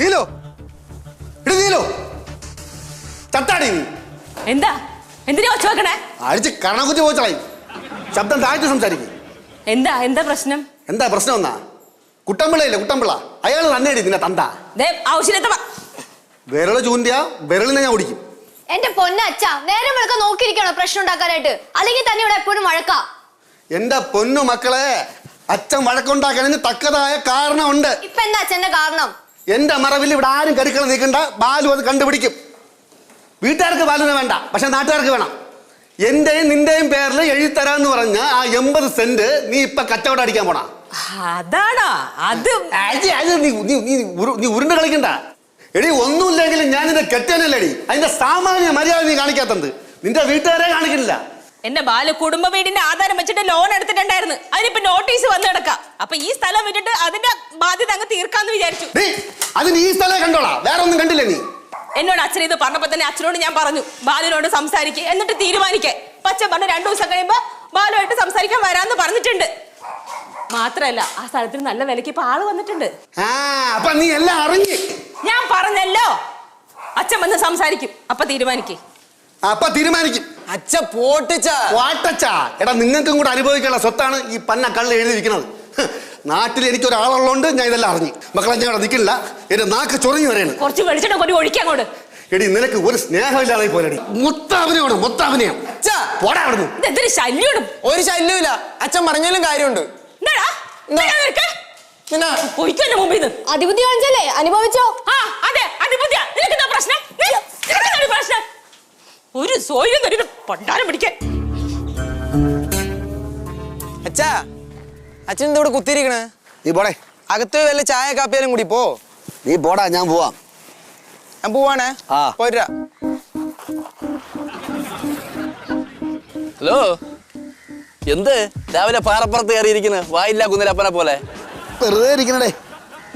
നീലോ ഇടി നീലോ ചത്താടി നീ എന്താ എന്തിനാ ഒച്ച വെക്കണേ? അടിച്ച് കണക്കുറ്റി പോയി ശബ്ദം താഴ്ത്തി സംസാരിക്കും. എന്താ എന്താ പ്രശ്നം? എന്താ പ്രശ്നം എന്നാ? കുട്ടമ്പിള്ളയില്ലേ കുട്ടമ്പിള്ള, അയാൾ തന്നെയടി നിന്നെ തന്ത. ആവശ്യമില്ലാത്ത വിരള് ചൂണ്ടിയാ വിരളിനെ ഞാൻ ഓടിക്കും. എന്റെ പൊന്നച്ഛ, നേരം വെളുക്കാൻ നോക്കിയിരിക്കണോ പ്രശ്നം ഉണ്ടാക്കാനായിട്ട്? അല്ലെങ്കിൽ തന്നെ ഇവിടെ എപ്പോഴും വഴക്കാ. എന്റെ പൊന്നു മക്കളെ, അച്ഛൻ വഴക്കുണ്ടാക്കണതിന് തക്കതായ കാരണമുണ്ട്. ഇപ്പൊ എന്താ അച്ഛന്റെ കാരണം? എന്റെ മറവിൽ ഇവിടെ ആരും കരുക്കള നീക്കണ്ട. ബാലു അത് കണ്ടുപിടിക്കും. വീട്ടുകാർക്ക് ബാലുവിനെ വേണ്ട, പക്ഷെ നാട്ടുകാർക്ക് വേണം. എന്റെയും നിന്റെയും പേരിൽ എഴുതിത്തരാന്ന് പറഞ്ഞ ആ 80 സെന്റ് നീ ഇപ്പൊ കച്ചവടം അടിക്കാൻ പോണ. അതാണോ അത്? നീ ഉരുണ്ട് കളിക്കണ്ട എടി. ഒന്നുമില്ലെങ്കിലും ഞാൻ നിന്റെ കെട്ടാനല്ലേടി. അതിന്റെ സാമാന്യ മര്യാദ നീ കാണിക്കാത്തത് നിന്റെ വീട്ടുകാരെ കാണിക്കില്ല. എന്റെ ബാലു കുടുംബ വീടിന്റെ ആധാരം വെച്ചിട്ട് ലോൺ എടുത്തിട്ടുണ്ടായിരുന്നു. അതിനിപ്പോ നോട്ടീസ് വന്നു കിടക്കാം. അപ്പൊ ഈ സ്ഥലം വിട്ടിട്ട് അതിന്റെ ബാധ്യത അങ്ങ് തീർക്കാന്ന് വിചാരിച്ചു. അതിന് ഈ സ്ഥലം കണ്ടോളാ, വേറെ ഒന്നും കണ്ടില്ല നീ. എന്നോട് അച്ഛൻ ഇത് പറഞ്ഞപ്പോ തന്നെ അച്ഛനോട് ഞാൻ പറഞ്ഞു ബാലുവിനോട് സംസാരിക്കുക, എന്നിട്ട് തീരുമാനിക്കേ. അച്ഛൻ പറഞ്ഞ 2 ദിവസം കഴിയുമ്പോ ബാലുവായിട്ട് സംസാരിക്കാൻ വരാന്ന് പറഞ്ഞിട്ടുണ്ട്. മാത്രല്ല ആ സ്ഥലത്തിന് നല്ല വിലക്ക് ഇപ്പൊ ആള് വന്നിട്ടുണ്ട്. അപ്പൊ നീ എല്ലാം അറിഞ്ഞ്. ഞാൻ പറഞ്ഞല്ലോ അച്ഛൻ വന്ന് സംസാരിക്കും, അപ്പൊ തീരുമാനിക്കേ. അപ്പൊ തീരുമാനിക്കും. അച്ഛ പോട്ടിച്ചാ എടാ, നിങ്ങൾക്കും കൂടെ അനുഭവിക്കാനുള്ള സ്വത്താണ് ഈ പന്ന കള്ള് എഴുതിയിരിക്കുന്നത്. നാട്ടിൽ എനിക്ക് ഒരാളുള്ളതുകൊണ്ട് ഞാൻ ഇതെല്ലാം അറിഞ്ഞു. മക്കളെ ഞാൻ നിൽക്കില്ല, എന്റെ നാക്ക് ചൊറിഞ്ഞു വരെയാണ്. കുറച്ച് വെളിച്ചെണ്ണ കൊണ്ട് ഒഴിക്കാൻ കൊണ്ട്. എടി, നിനക്ക് ഒരു സ്നേഹമില്ലാതെ പോലെടി. മൊത്താഭിനയാണ് മൊത്താഭിനയം. ഇതെന്തൊരു ശല്യം? ഒരു ശല്യമില്ല, അച്ഛൻ പറഞ്ഞാലും കാര്യമുണ്ട്. അതിബുദ്ധി കാണിച്ചല്ലേ അനുഭവിച്ചോ? അതെ, അതിബുദ്ധിയാ. നിനക്കെന്താ പ്രശ്നം? പ്രശ്നം ഒരു സോയം തരുന്ന പണ്ടാരം പിടിക്കാൻ. അച്ഛാ, അച്ഛൻ എന്താ ഇവിടെ കുത്തിയിരിക്കണേ? നീ പോടേ, അകത്ത് വല്ല ചായ കാപ്പിയാലും കൂടി പോ. നീ പോടാ, ഞാൻ പോവാം. ഞാൻ പോവാണേ. പോരാ. ഹലോ, എന്ത് രാവിലെ പാറപ്പുറത്ത് കയറിയിരിക്കുന്നത്? വായില്ല കുന്നിലപ്പനെ പോലെ. വെറുതെ ഇരിക്കണേ.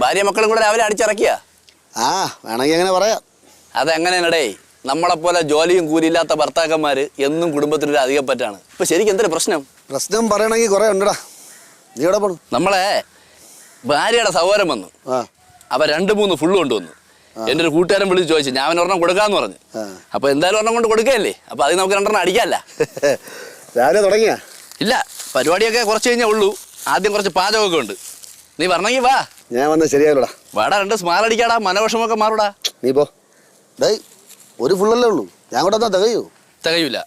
ഭാര്യ മക്കളും കൂടെ രാവിലെ അടിച്ചിറക്കിയ? വേണമെങ്കിൽ അങ്ങനെ പറയാം. അതെങ്ങനെയാണടേ? നമ്മളെപ്പോലെ ജോലിയും കൂലിയില്ലാത്ത ഭർത്താക്കന്മാര് എന്നും കുടുംബത്തിനൊരു അധികം പറ്റാണ്. ഇപ്പൊ ശരിക്കും എന്തൊരു പ്രശ്നം? പ്രശ്നം പറയണമെങ്കിൽ കുറെ ഉണ്ടടാ. നീ എവിടെ പോണു? നമ്മളെ ഭാര്യയുടെ സഹോദരൻ വന്നു. അവ 2-3 ഫുള്ള് കൊണ്ടുവന്നു. എൻ്റെ ഒരു കൂട്ടുകാരൻ വിളിച്ച് ചോദിച്ചു, ഞാൻ ഒരെണ്ണം കൊടുക്കാന്ന് പറഞ്ഞു. അപ്പൊ എന്തായാലും ഒരെണ്ണം കൊണ്ട് കൊടുക്കുകയല്ലേ, അപ്പൊ അത് നമുക്ക് 2 അടിക്കാല്ല. രാവിലെ തുടങ്ങിയ? ഇല്ല, പരിപാടിയൊക്കെ കുറച്ച് കഴിഞ്ഞേ ഉള്ളൂ. ആദ്യം കുറച്ച് പാചകമൊക്കെ ഉണ്ട്. നീ പറഞ്ഞെങ്കിൽ വാ. ഞാൻ വന്ന് ശരിയാവില്ലടാ. വാടാ, 2 സ്മാൾ അടിക്കാടാ, മനോവിഷമൊക്കെ മാറൂടാ. നീ പോ. ഡേയ്, ഒരു ഫുള്ളല്ലേ ഉള്ളൂ. ഞാൻ കൂടെ തികയൂ? തികയൂല.